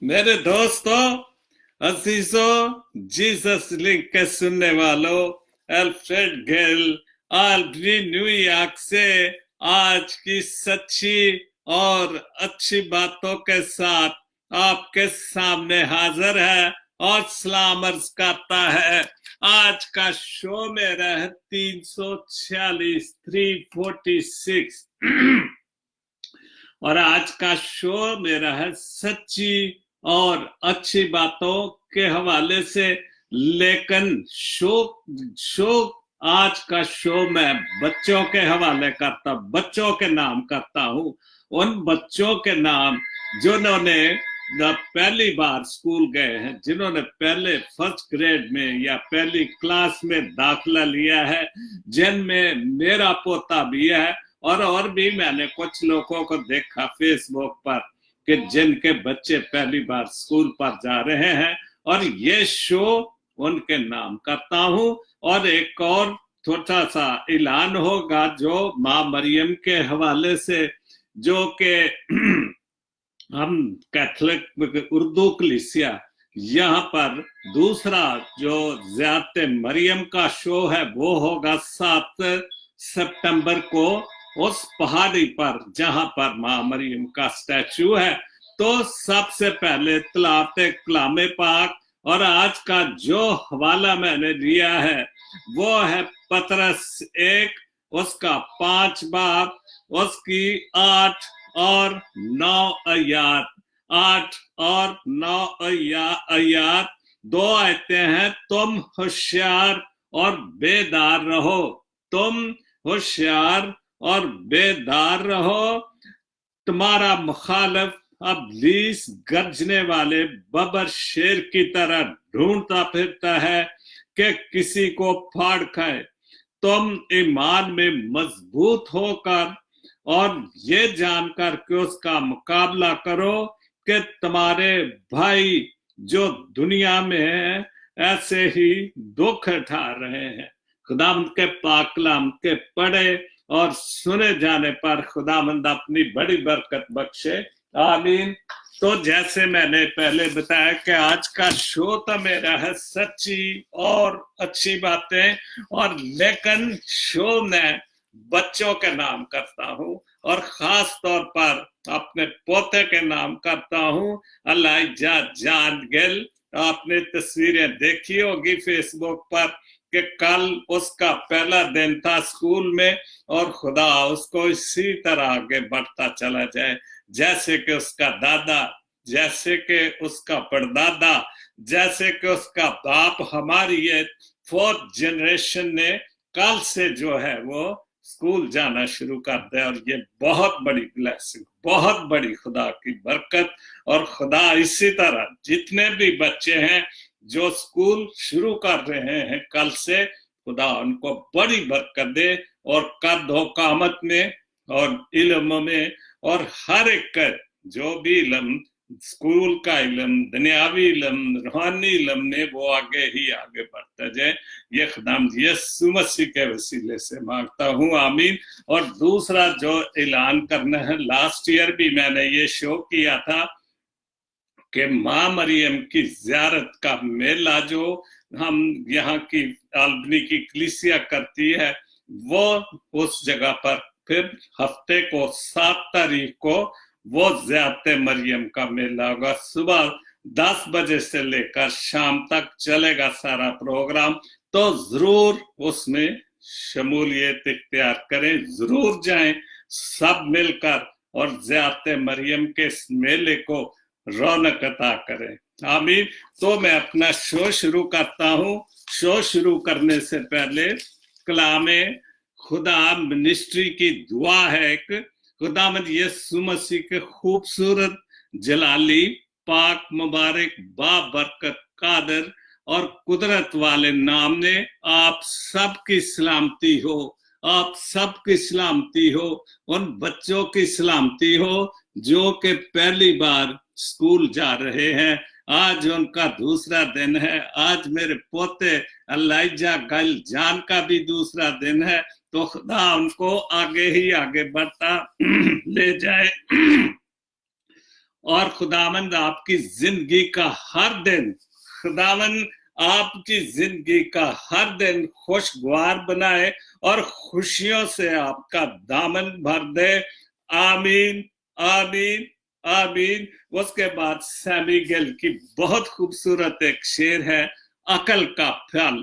मेरे दोस्तों, अजीजों, Jesus link के सुनने वालों, अल्फ्रेड गेल आल्बनी न्यूयॉर्क से आज की सच्ची और अच्छी बातों के साथ आपके सामने हाजिर है और सलाम अर्ज करता है। आज का शो मेरा है 346 346 और आज का शो मेरा है सच्ची और अच्छी बातों के हवाले से। लेकिन शो आज का शो मैं बच्चों के हवाले करता, बच्चों के नाम करता हूँ। उन बच्चों के नाम जिन्होंने पहली बार स्कूल गए हैं, जिन्होंने पहले फर्स्ट ग्रेड में या पहली क्लास में दाखिला लिया है, जिनमें मेरा पोता भी है और भी मैंने कुछ लोगों को देखा फेसबुक पर कि जिनके बच्चे पहली बार स्कूल पर जा रहे हैं, और ये शो उनके नाम करता हूँ। और एक और छोटा सा ऐलान होगा जो माँ मरियम के हवाले से, जो कि हम कैथोलिक उर्दू कलीसिया यहाँ पर दूसरा जो ज़ियारत मरियम का शो है वो होगा 7 सितंबर को उस पहाड़ी पर जहां पर माँ मरियम का स्टैचू है। तो सबसे पहले तिलावत कलामे पाक, और आज का जो हवाला मैंने लिया है वो है पतरस 1 उसका 5 बाब उसकी 8 और 9 आयत। 8 और 9 आयत दो आयतें हैं। तुम होशियार और बेदार रहो, तुम होशियार और बेदार रहो। तुम्हारा मुखालिफ इब्लीस गरजने वाले बबर शेर की तरह ढूंढता फिरता है कि किसी को फाड़ खाए। तुम ईमान में मजबूत होकर और ये जानकर कि उसका मुकाबला करो कि तुम्हारे भाई जो दुनिया में है ऐसे ही दुख उठा रहे हैं। खुदावंद के पाक कलाम के पढ़े और सुने जाने पर खुदावंद अपनी बड़ी बरकत बख्शे, आमीन। तो जैसे मैंने पहले बताया कि आज का शो तो मेरा है सच्ची और अच्छी बातें, और लेकिन शो में बच्चों के नाम करता हूँ और खास तौर पर अपने पोते के नाम करता हूँ, अलाइजा जॉन गिल। आपने तस्वीरें देखी होगी फेसबुक पर कि कल उसका पहला दिन था स्कूल में, और खुदा उसको इसी तरह आगे बढ़ता चला जाए, जैसे कि उसका दादा, जैसे कि उसका परदादा, जैसे कि उसका बाप, हमारी ये 4th जनरेशन ने कल से जो है वो स्कूल जाना शुरू कर दिया। और ये बहुत बड़ी ब्लेसिंग, बहुत बड़ी खुदा की बरकत। और खुदा इसी तरह जितने भी बच्चे हैं जो स्कूल शुरू कर रहे हैं कल से, खुदा उनको बड़ी बरकत दे और कद हो कामत में और इल्म में, और हर एक जो भी इल्म, स्कूल का इल्म, दुनियावी इल्म, रूहानी इल्म ने वो आगे ही आगे बढ़ता जाए। ये खुदाम यीशु मसीह के वसीले से मांगता हूँ, आमीन। और दूसरा जो ऐलान करना है, लास्ट ईयर भी मैंने ये शो किया था कि माँ मरियम की ज़ियारत का मेला जो हम यहाँ की आल्बनी की कलीसिया करती है, वो उस जगह पर फिर हफ्ते को 7 तारीख को वो ज़ियारत मरियम का मेला होगा। सुबह 10 बजे से लेकर शाम तक चलेगा सारा प्रोग्राम। तो जरूर उसमें शमूलियत इख्तियार करें, जरूर जाएं सब मिलकर और ज़ियारत मरियम के इस मेले को रौनक अता करें, आमीन। तो मैं अपना शो शुरू करता हूँ। शो शुरू करने से पहले कलामे खुदा मिनिस्ट्री की दुआ है एक। खुदावंद यीशु मसीह के खूबसूरत जलाली पाक मुबारक बाबरकत कादर और कुदरत वाले नाम ने आप सबकी सलामती हो, आप सबकी सलामती हो। उन बच्चों की सलामती हो जो कि पहली बार स्कूल जा रहे हैं। आज उनका दूसरा दिन है। आज मेरे पोते अलाइजा गल जान का भी दूसरा दिन है। तो खुदा उनको आगे ही आगे बढ़ता ले जाए اور خداوند آپ کی زندگی کا ہر دن، خداوند آپ کی زندگی کا ہر دن خوشگوار بنائے اور خوشیوں سے آپ کا دامن بھر دے. آمین آمین آمین. اس کے بعد سیمی گل کی بہت خوبصورت ایک شعر ہے، عقل کا پھل.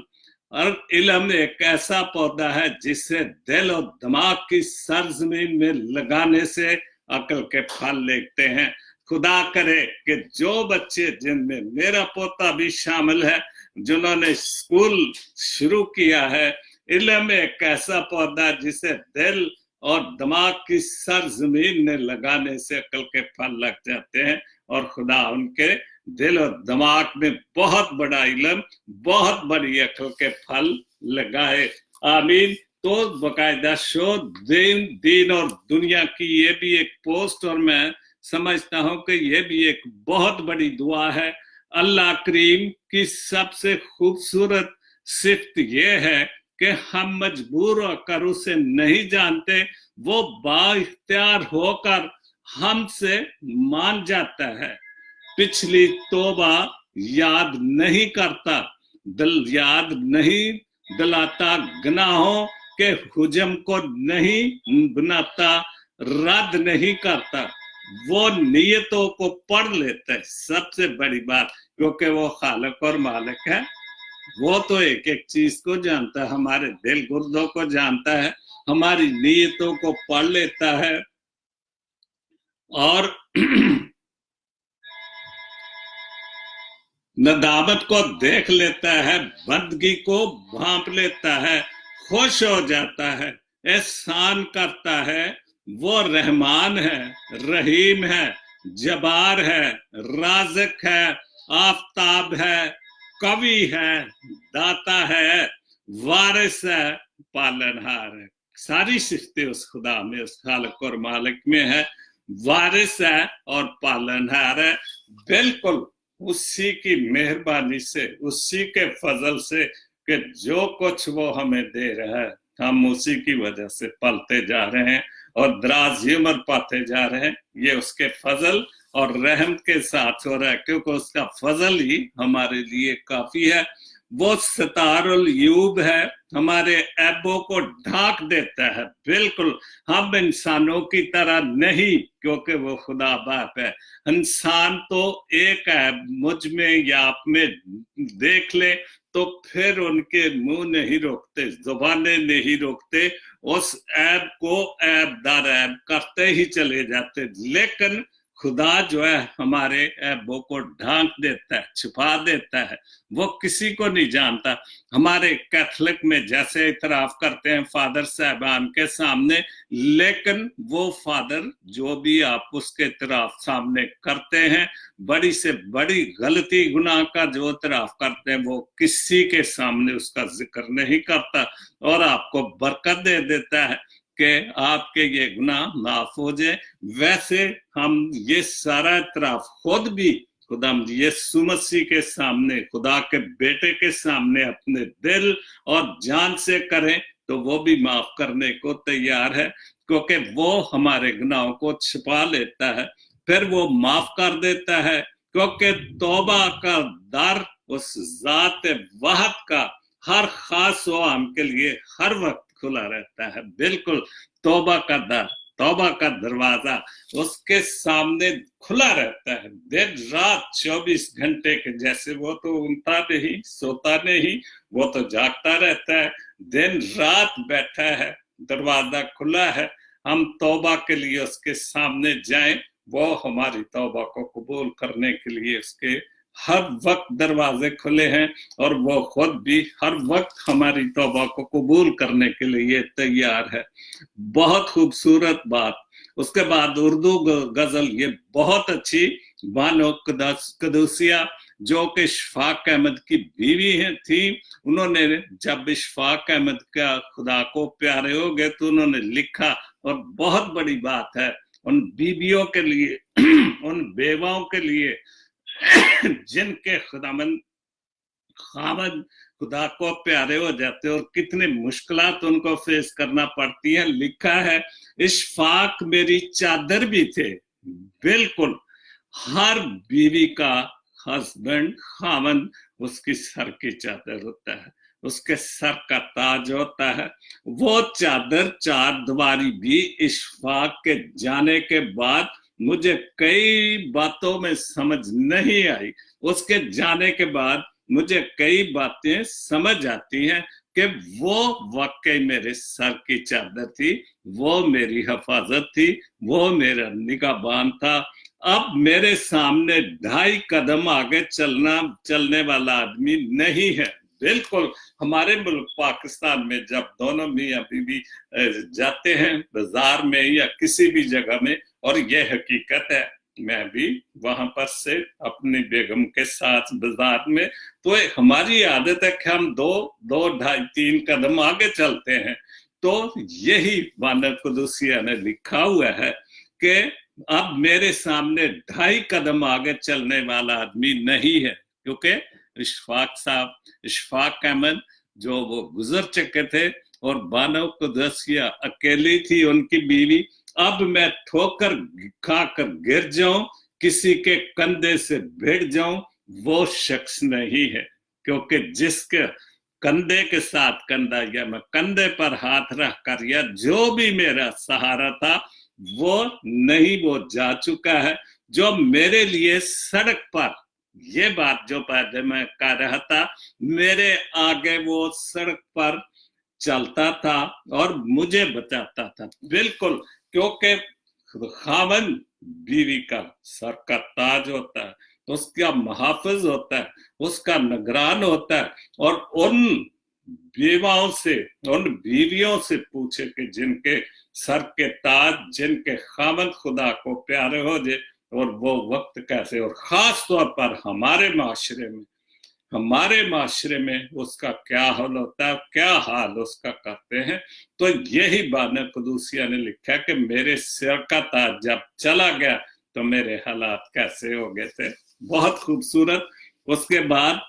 اور علم ایک ایسا پودا ہے جسے دل و دماغ کی سرزمین میں لگانے سے عقل کے پھل لگتے ہیں. خدا کرے کہ جو بچے، جن میں میرا پوتا بھی شامل ہے، جنہوں نے اسکول شروع کیا ہے، علم ایک ایسا پودا جسے دل اور دماغ کی سرزمین میں لگانے سے عقل کے پھل لگ جاتے ہیں، اور خدا ان کے دل اور دماغ میں بہت بڑا علم، بہت بڑی عقل کے پھل لگائے. آمین. تو باقاعدہ شو دین اور دنیا کی یہ بھی ایک پوسٹ، اور میں سمجھتا ہوں کہ یہ بھی ایک بہت بڑی دعا ہے. اللہ کریم کی سب سے خوبصورت صفت یہ ہے کہ ہم مجبور ہو کر اسے نہیں جانتے، وہ با اختیار ہو کر ہم سے مان جاتا ہے. پچھلی توبہ یاد نہیں کرتا، دل یاد نہیں دلاتا، گناہوں کے حجم کو نہیں بناتا، رد نہیں کرتا، وہ نیتوں کو پڑھ لیتا ہے. سب سے بڑی بات، کیونکہ وہ خالق اور مالک ہے، وہ تو ایک ایک چیز کو جانتا ہے، ہمارے دل گردوں کو جانتا ہے، ہماری نیتوں کو پڑھ لیتا ہے، اور ندامت کو دیکھ لیتا ہے، بندگی کو بھانپ لیتا ہے، خوش ہو جاتا ہے، احسان کرتا ہے. وہ رحمان ہے، رحیم ہے، جبار ہے، رازق ہے، آفتاب ہے، قوی ہے، داتا ہے، وارث ہے، پالنہار ہے. ساری صفتیں اس خدا میں، اس خالق اور مالک میں ہے. وارث ہے اور پالنہار ہے. بالکل اسی کی مہربانی سے، اسی کے فضل سے کہ جو کچھ وہ ہمیں دے رہا ہے، ہم اسی کی وجہ سے پلتے جا رہے ہیں اور دراز عمر پاتے جا رہے ہیں. یہ اس کے فضل اور رحم کے ساتھ ہو رہا ہے، کیونکہ اس کا فضل ہی ہمارے لیے کافی ہے. وہ ستار العیوب ہے، ہمارے عیبوں کو ڈھانک دیتا ہے. بالکل ہم انسانوں کی طرح نہیں، کیونکہ وہ خدا باپ ہے. انسان تو ایک عیب مجھ میں یا آپ میں دیکھ لے تو پھر ان کے منہ نہیں روکتے، زبانیں نہیں روکتے، اس عیب کو عیب دار عیب کرتے ہی چلے جاتے. لیکن خدا جو ہے ہمارے عیبوں کو ڈھانک دیتا ہے، چھپا دیتا ہے، وہ کسی کو نہیں جانتا. ہمارے کیتھولک میں جیسے اعتراف کرتے ہیں فادر صاحبان کے سامنے، لیکن وہ فادر جو بھی آپ اس کے اعتراف سامنے کرتے ہیں، بڑی سے بڑی غلطی گناہ کا جو اعتراف کرتے ہیں، وہ کسی کے سامنے اس کا ذکر نہیں کرتا، اور آپ کو برکت دے دیتا ہے کہ آپ کے یہ گناہ معاف ہو جائے. ویسے ہم یہ سارا اعتراف خود بھی خدا یسوع مسیح کے سامنے، خدا کے بیٹے کے سامنے اپنے دل اور جان سے کریں تو وہ بھی معاف کرنے کو تیار ہے، کیونکہ وہ ہمارے گناہوں کو چھپا لیتا ہے، پھر وہ معاف کر دیتا ہے. کیونکہ توبہ کا در اس ذات واحد کا ہر خاص و عام کے لیے ہر وقت کھلا رہتا ہے. بالکل توبہ کا در، توبہ کا دروازہ اس کے سامنے کھلا رہتا ہے دن رات 24 گھنٹے کے. جیسے وہ تو اونتا نہیں، سوتا نہیں، وہ تو جاگتا رہتا ہے، دن رات بیٹھا ہے، دروازہ کھلا ہے. ہم توبہ کے لیے اس کے سامنے جائیں، وہ ہماری توبہ کو قبول کرنے کے لیے اس کے ہر وقت دروازے کھلے ہیں، اور وہ خود بھی ہر وقت ہماری توبہ کو قبول کرنے کے لیے تیار ہے. بہت خوبصورت بات. اس کے بعد اردو غزل یہ بہت اچھی، بانو قدوسیہ جو کہ اشفاق احمد کی بیوی تھی، انہوں نے جب اشفاق احمد کا خدا کو پیارے ہو گئے تو انہوں نے لکھا، اور بہت بڑی بات ہے ان بیویوں کے لیے، ان بیواؤں کے لیے جن کے خاوند خدا کو پیارے ہو جاتے اور کتنے مشکلات ان کو فیس کرنا پڑتی ہیں. لکھا ہے اشفاق میری چادر بھی تھے. بالکل हर बीवी का हस्बैंड खामन उसकी सर की चादर होता है, उसके सर का ताज होता है। वो चादर चार दीवारी भी इशफाक के जाने के बाद मुझे कई बातों में समझ नहीं आई, उसके जाने के बाद मुझे कई बातें समझ आती हैं कि वो वाकई मेरे सर की चादर थी, वो मेरी हिफाजत थी, वो मेरा निगाहबान था। अब मेरे सामने 2.5 कदम आगे चलने वाला आदमी नहीं है। बिल्कुल हमारे मुल्क पाकिस्तान में जब दोनों मियां बीवी जाते हैं बाजार में या किसी भी जगह में, और ये हकीकत है, मैं भी वहां पर से अपनी बेगम के साथ बाजार में, तो हमारी आदत है कि हम 2-2.5-3 कदम आगे चलते हैं। तो यही बानर कुदूसिया ने लिखा हुआ है कि अब मेरे सामने 2.5 कदम आगे चलने वाला आदमी नहीं है, क्योंकि इशफाक साहब, इशफाक अहमद जो वो गुजर चुके थे, और बानो कुदूसिया अकेली थी उनकी बीवी। अब मैं ठोकर खाकर गिर जाऊं, किसी के कंधे से भिड़ जाऊं, वो शख्स नहीं है, क्योंकि जिसके कंधे के साथ कंधा या मैं कंधे पर हाथ रख कर या जो भी मेरा सहारा था वो नहीं, वो जा चुका है। जो मेरे लिए सड़क पर, ये बात जो पहले मैं कह रहा था, मेरे आगे वो सड़क पर चलता था और मुझे बचाता था। बिल्कुल, क्योंकि खामन बीवी का सर का ताज होता है, उसका मुहाफिज होता है, उसका निगरान होता है। और उन बेवाओं से, उन बीवियों से पूछे कि जिनके सर के ताज, जिनके खामन खुदा को प्यारे हो जाए, और वो वक्त कैसे, और खास तौर पर हमारे माशरे में उसका क्या हाल होता है, क्या हाल उसका करते हैं। तो यही बानर कुदूसिया ने लिखा कि मेरे सिर का ताज जब चला गया तो मेरे हालात कैसे हो गए थे। बहुत खूबसूरत। उसके बाद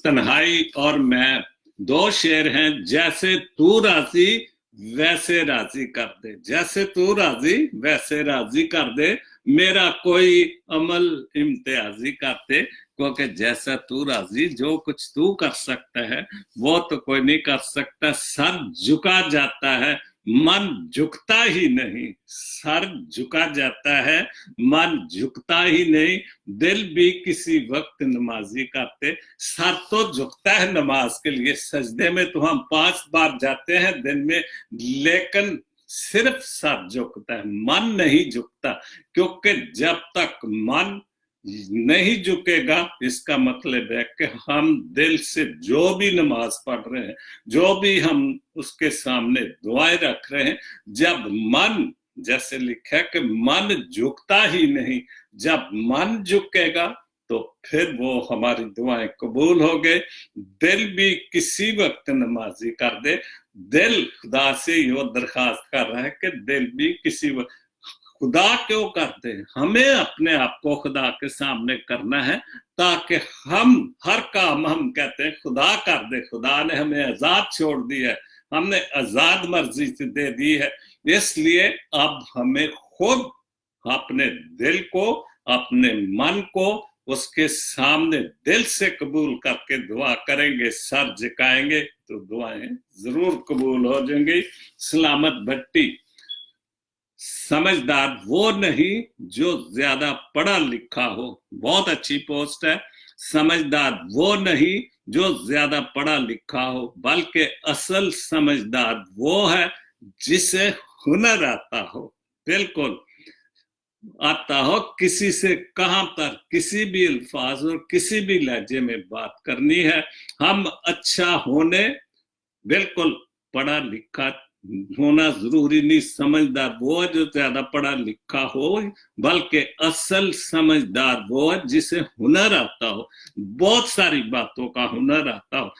तन्हाई और मैं, 2 शेर हैं। जैसे तू राजी वैसे राजी कर दे, जैसे तू राजी वैसे राजी कर दे, मेरा कोई अमल इम्तियाजी करते, क्योंकि जैसा तू राजी, जो कुछ तू कर सकता है वो तो कोई नहीं कर सकता। सर झुका जाता है, मन झुकता ही नहीं। सर झुका जाता है, मन झुकता ही नहीं। दिल भी किसी वक्त नमाजी करते, सर तो झुकता है नमाज के लिए, सजदे में तो हम 5 बार जाते हैं दिन में, लेकिन सिर्फ सर झुकता है, मन नहीं झुकता। क्योंकि जब तक मन नहीं झुकेगा, इसका मतलब है कि हम दिल से जो भी नमाज पढ़ रहे हैं, जो भी हम उसके सामने दुआएं रख रहे हैं, जब मन, जैसे लिखा है कि मन झुकता ही नहीं, जब मन झुकेगा तो फिर वो हमारी दुआएं कबूल हो गए। दिल भी किसी वक्त नमाजी कर दे, दिल खुदा से ये दरखास्त कर रहा है कि दिल भी किसी वक्त, खुदा क्यों करते हैं, हमें अपने आप को खुदा के सामने करना है, ताकि हम हर काम हम कहते हैं खुदा कर दे। खुदा ने हमें आजाद छोड़ दिया है, हमने आजाद मर्जी से दे दी है, इसलिए अब हमें खुद अपने दिल को, अपने मन को उसके सामने दिल से कबूल करके दुआ करेंगे, सर झुकाएंगे तो दुआएं जरूर कबूल हो जाएंगी। सलामत भट्टी, समझदार वो नहीं जो ज्यादा पढ़ा लिखा हो, बहुत अच्छी पोस्ट है। समझदार वो नहीं जो ज्यादा पढ़ा लिखा हो, बल्कि असल समझदार वो है जिसे हुनर आता हो। बिल्कुल आता हो, किसी से कहां पर किसी भी अल्फाज और किसी भी लहजे में बात करनी है। हम अच्छा होने, बिल्कुल पढ़ा लिखा होना जरूरी नहीं, समझदार वो है जो ज्यादा पढ़ा लिखा हो, बल्कि असल समझदार वो है जिसे हुनर आता हो, बहुत सारी बातों का हुनर आता हो,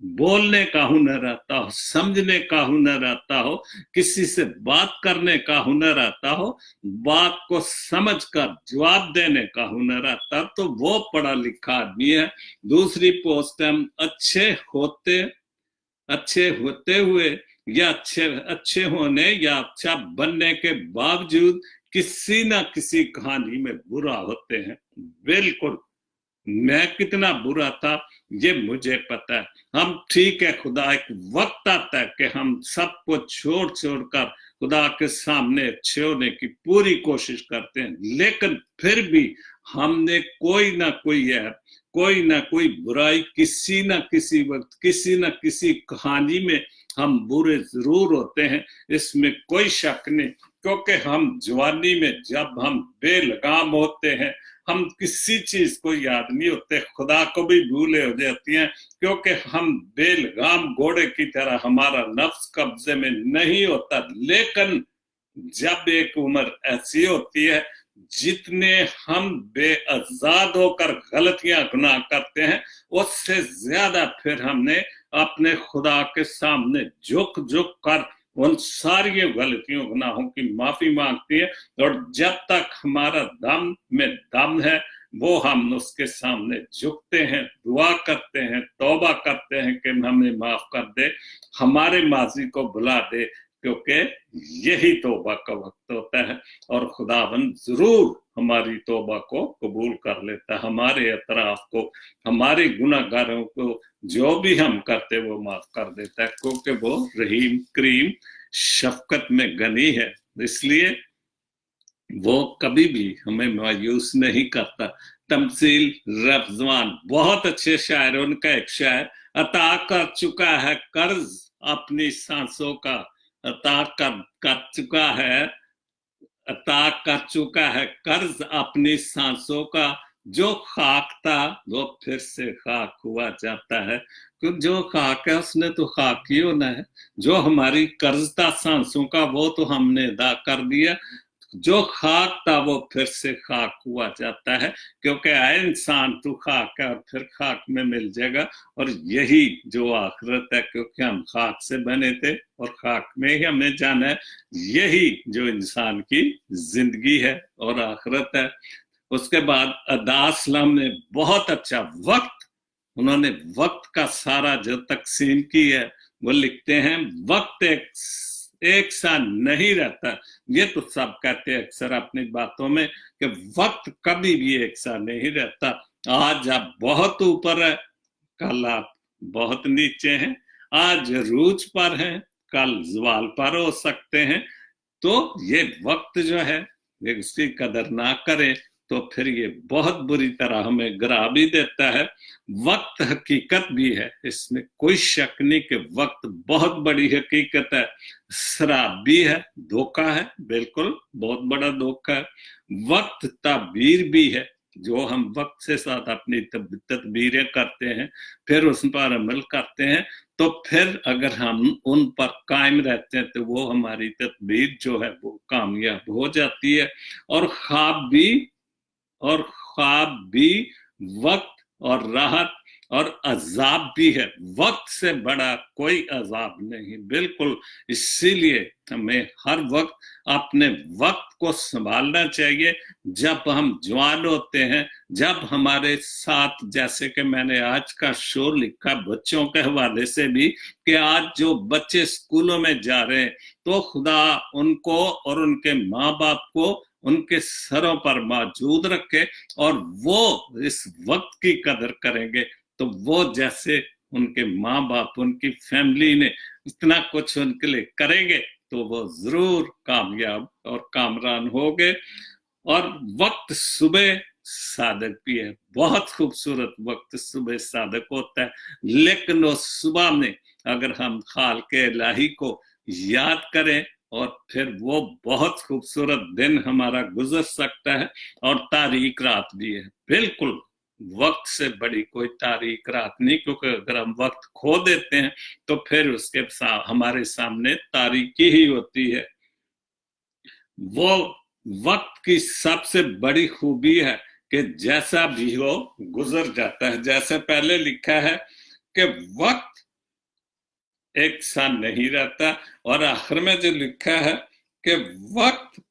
बोलने का हुनर आता हो, समझने का हुनर आता हो, किसी से बात करने का हुनर आता हो, बात को समझकर जवाब देने का हुनर आता है, तो वो पढ़ा लिखा आदमी है। दूसरी पोस्ट है, अच्छे होते हुए या अच्छे होने या अच्छा बनने के बावजूद किसी ना किसी कहानी में बुरा होते हैं। बिल्कुल, मैं कितना बुरा था ये मुझे पता है। हम ठीक है, खुदा एक वक्त आता है कि हम सबको छोड़ छोड़ कर खुदा के सामने अच्छे होने की पूरी कोशिश करते हैं, लेकिन फिर भी हमने कोई ना कोई बुराई किसी ना किसी वक्त, किसी ना किसी कहानी में हम बुरे जरूर होते हैं, इसमें कोई शक नहीं। क्योंकि हम जवानी में जब हम बेलगाम होते हैं, हम किसी चीज को याद नहीं होते, खुदा को भी भूले हो जाती हैं, क्योंकि हम बेलगाम घोड़े की तरह हमारा नफ्स कब्जे में नहीं होता। लेकिन जब एक उम्र ऐसी होती है जितने हम बेआजाद होकर गलतियां गुनाह करते हैं, उससे ज्यादा फिर हमने अपने खुदा के सामने झुक झुक कर उन सारी गलतियों गुनाहों की माफी मांगती है। और जब तक हमारा दम में दम है वो हम उसके सामने झुकते हैं, दुआ करते हैं, तौबा करते हैं कि हमें माफ कर दे, हमारे माजी को भुला दे, क्योंकि यही तौबा का वक्त होता है। और खुदावंद जरूर हमारी तौबा को कबूल कर लेता है, हमारे एतराफ को, हमारे गुनाहगारों को जो भी हम करते वो माफ कर देता है, क्योंकि वो रहीम करीम शफकत में गनी है। इसलिए वो कभी भी हमें मायूस नहीं करता। तमसील रफ्जवान बहुत अच्छे शायर, उनका एक शायर, अता कर चुका है कर्ज अपनी सांसों का, अता कर चुका है, अता कर चुका है कर्ज अपनी सांसों का, जो खाक था वो फिर से खाक हुआ जाता है। क्योंकि जो खाक है उसने तो खाक ही होना है, जो हमारी कर्ज था सांसों का वो तो हमने अदा कर दिया, जो खाक था वो फिर से खाक हुआ जाता है। क्योंकि आए इंसान तू खाक है और फिर खाक में मिल जाएगा, और यही जो आखिरत है, क्योंकि हम खाक से बने थे और खाक में ही हमें जाना है। यही जो इंसान की जिंदगी है और आखिरत है। उसके बाद अदासलाम ने बहुत अच्छा वक्त, उन्होंने वक्त का सारा जो तकसीम की है वो लिखते हैं, वक्त एक सा नहीं रहता। ये तो सब कहते हैं अक्सर अपनी बातों में कि वक्त कभी भी एक सा नहीं रहता। आज आप बहुत ऊपर है, कल आप बहुत नीचे हैं, आज रूज पर हैं, कल जवाल पर हो सकते हैं। तो ये वक्त जो है इसकी कदर ना करें तो फिर ये बहुत बुरी तरह हमें गिरा भी देता है। वक्त हकीकत भी है, इसमें कोई शक नहीं कि वक्त बहुत बड़ी हकीकत है। शराब भी है, धोखा है, बिल्कुल बहुत बड़ा धोखा है। वक्त ताबीर भी है, जो हम वक्त से साथ अपनी तदबीरें करते हैं, फिर उस पर अमल करते हैं, तो फिर अगर हम उन पर कायम रहते हैं तो वो हमारी तदबीर जो है वो कामयाब हो जाती है। और ख्वाब भी वक्त और राहत और अजाब भी है, वक्त से बड़ा कोई अजाब नहीं, बिल्कुल। इसीलिए हमें हर वक्त अपने वक्त को संभालना चाहिए। जब हम जवान होते हैं, जब हमारे साथ, जैसे कि मैंने आज का शो लिखा बच्चों के हवाले से भी, कि आज जो बच्चे स्कूलों में जा रहे हैं, तो खुदा उनको और उनके माँ बाप को उनके सरों पर मौजूद रखे, और वो इस वक्त की कदर करेंगे तो वो जैसे उनके माँ बाप, उनकी फैमिली ने इतना कुछ उनके लिए करेंगे तो वो जरूर कामयाब और कामरान होंगे। और वक्त सुबह सादक भी है, बहुत खूबसूरत वक्त सुबह सादक होता है, लेकिन उस सुबह में अगर हम खाल के इलाही को याद करें और फिर वो बहुत खूबसूरत दिन हमारा गुजर सकता है। और तारीक रात भी है, बिल्कुल वक्त से बड़ी कोई तारीक रात नहीं, क्योंकि अगर हम वक्त खो देते हैं तो फिर उसके हमारे सामने तारीकी ही होती है। वो वक्त की सबसे बड़ी खूबी है कि जैसा भी हो गुजर जाता है। जैसे पहले लिखा है कि वक्त एक सा नहीं रहता, और आखिर में जो लिखा है कि वक्त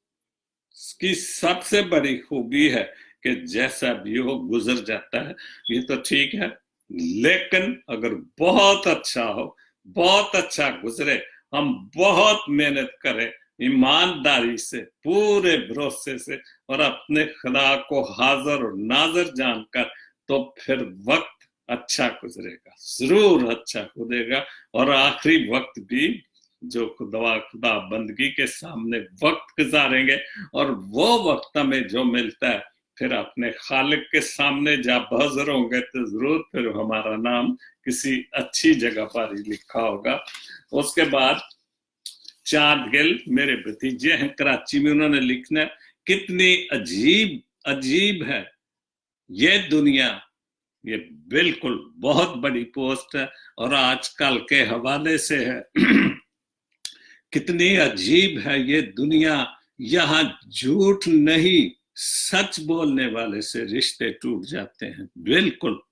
की सबसे बड़ी खूबी है कि जैसा भी हो गुजर जाता है। ये तो ठीक है, लेकिन अगर बहुत अच्छा हो, बहुत अच्छा गुजरे, हम बहुत मेहनत करें, ईमानदारी से, पूरे भरोसे से और अपने खुदा को हाजिर और नाजर जानकर, तो फिर वक्त अच्छा गुजरेगा, जरूर अच्छा गुजरेगा। और आखिरी वक्त भी जो खुदा बंदगी के सामने वक्त गुजारेंगे, और वो वक्त हमें जो मिलता है, फिर अपने खालिक के सामने जब हाजिर होंगे तो जरूर फिर हमारा नाम किसी अच्छी जगह पर ही लिखा होगा। उसके बाद चांद गिल मेरे भतीजे हैं कराची में, उन्होंने लिखना है कितनी अजीब अजीब है ये दुनिया। ये बिल्कुल बहुत बड़ी पोस्ट है और आजकल के हवाले से है। कितनी अजीब है ये दुनिया, यहाँ झूठ नहीं सच बोलने वाले से रिश्ते टूट जाते हैं। बिल्कुल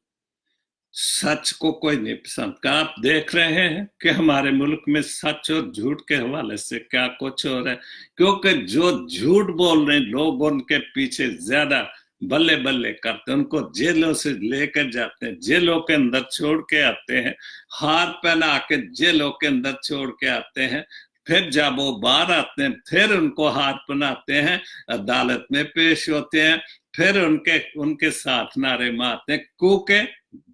सच को कोई नहीं पसंद कर। आप देख रहे हैं कि हमारे मुल्क में सच और झूठ के हवाले से क्या कुछ हो रहा है, क्योंकि जो झूठ बोल रहे हैं लोग उनके पीछे ज्यादा बल्ले बल्ले करते हैं, उनको जेलों से लेकर जाते हैं, जेलों के अंदर छोड़ के आते हैं, हार पहना के जेलों के अंदर छोड़ के आते हैं, फिर जब वो बाहर आते हैं फिर उनको हार पहनाते हैं, अदालत में पेश होते हैं, फिर उनके साथ नारे मारते हैं, क्योंकि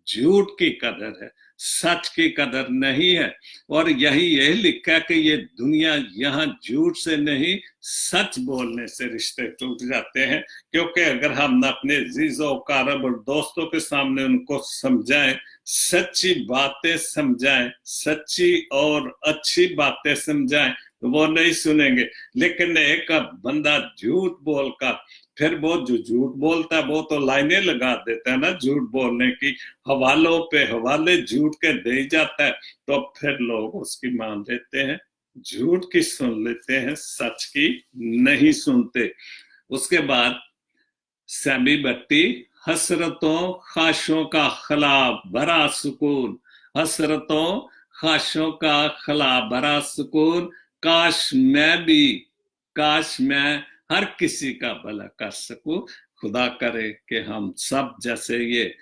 झूठ की कदर है, सच की कदर नहीं है। और यही लिखा कि ये दुनिया यहाँ झूठ से नहीं सच बोलने से रिश्ते टूट जाते हैं। क्योंकि अगर हम अपने अजीजों कारब और दोस्तों के सामने उनको समझाएं, सच्ची बातें समझाएं, सच्ची और अच्छी बातें समझाएं, तो वो नहीं सुनेंगे। लेकिन एक बंदा झूठ बोलकर, फिर वो जो झूठ बोलता है वो तो लाइनें लगा देता है ना झूठ बोलने की, हवालों पे हवाले झूठ के दे जाता है, तो फिर लोग उसकी मान लेते हैं, झूठ की सुन लेते हैं, सच की नहीं सुनते। उसके बाद सैमी भट्टी, हसरतों ख्वाहिशों का खला भरा सुकून, हसरतों ख्वाहिशों का खला भरा सुकून, काश मैं हर किसी का भला कर सकूं। खुदा करे कि हम सब, जैसे ये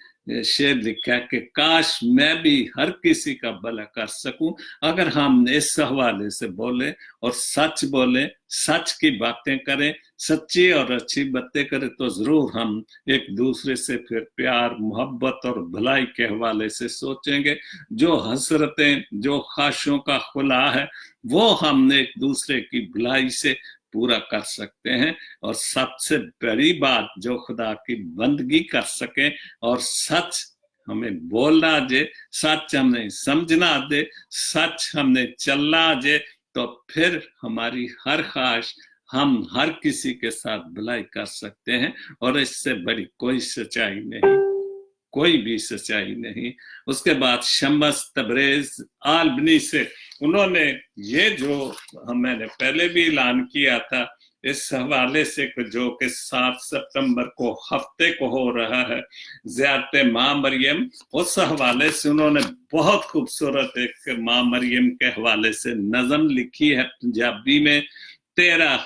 शेर लिखा है कि काश मैं भी हर किसी का भला कर सकूं। अगर हम इस हवाले से बोले और सच बोले, सच की बातें करें, सच्ची और अच्छी बातें करें, तो जरूर हम एक दूसरे से फिर प्यार मोहब्बत और भलाई के हवाले से सोचेंगे। जो हसरतें, जो ख्वाहिशों का खुला है, वो हमने एक दूसरे की भलाई से पूरा कर सकते हैं। और सबसे बड़ी बात, जो खुदा की बंदगी कर सके और सच हमें बोलना दे, सच हमें समझना दे, सच हमने चलना दे, तो फिर हमारी हर ख्वाहिश, हम हर किसी के साथ भलाई कर सकते हैं। और इससे बड़ी कोई सच्चाई नहीं, कोई भी सच्चाई नहीं। उसके बाद शम्स तबरेज आलबनी से, उन्होंने ये जो मैंने पहले भी ऐलान किया था इस हवाले से, जो कि 7 सितंबर को हफ्ते को हो रहा है ज़ियारत माँ मरियम, उस हवाले से उन्होंने बहुत खूबसूरत एक माँ मरियम के हवाले से नज़म लिखी है पंजाबी में। तेरा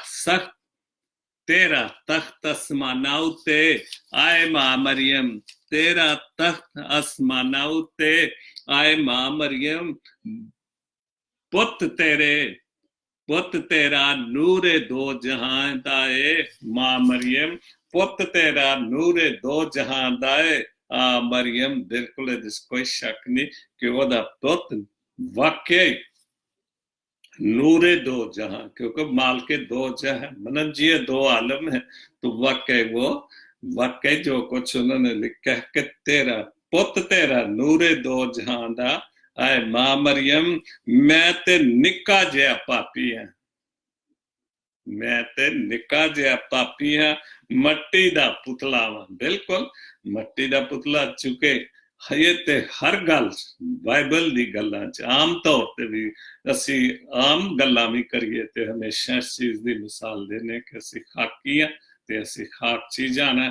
तख्त आसमानाऊ ते आए माँ मरियम, तेरा तख्त आसमानाऊ ते आए माँ मरियम, पुत तेरा नूरे दो जहां दाए माँ मरियम, पुत तेरा नूरे दो जहां दाए मरियम। बिल्कुल कोई शक नहीं कि वह पुत वाकई नूरे दो जहां, क्योंकि माल के दो जहां मनन जी दो आलम है, तो वाकई जो कुछ उन्होंने लिखा है कि तेरा पुत तेरा नूरे दो जहां दा आए मां मरियम, मैं ते निक्का जिहा पापी हां, मैं ते निक्का जिहा पापी हां, मट्टी दा पुतला वां। बिल्कुल मट्टी दा पुतला, चुके ये ते हर गल बाइबल दी गल्लां च आम तौर ते भी असी आम गल्लां भी करिए ते हमेशा इस चीज दी मिसाल देने कि असी खाकी हां ते असी खाक च जाना,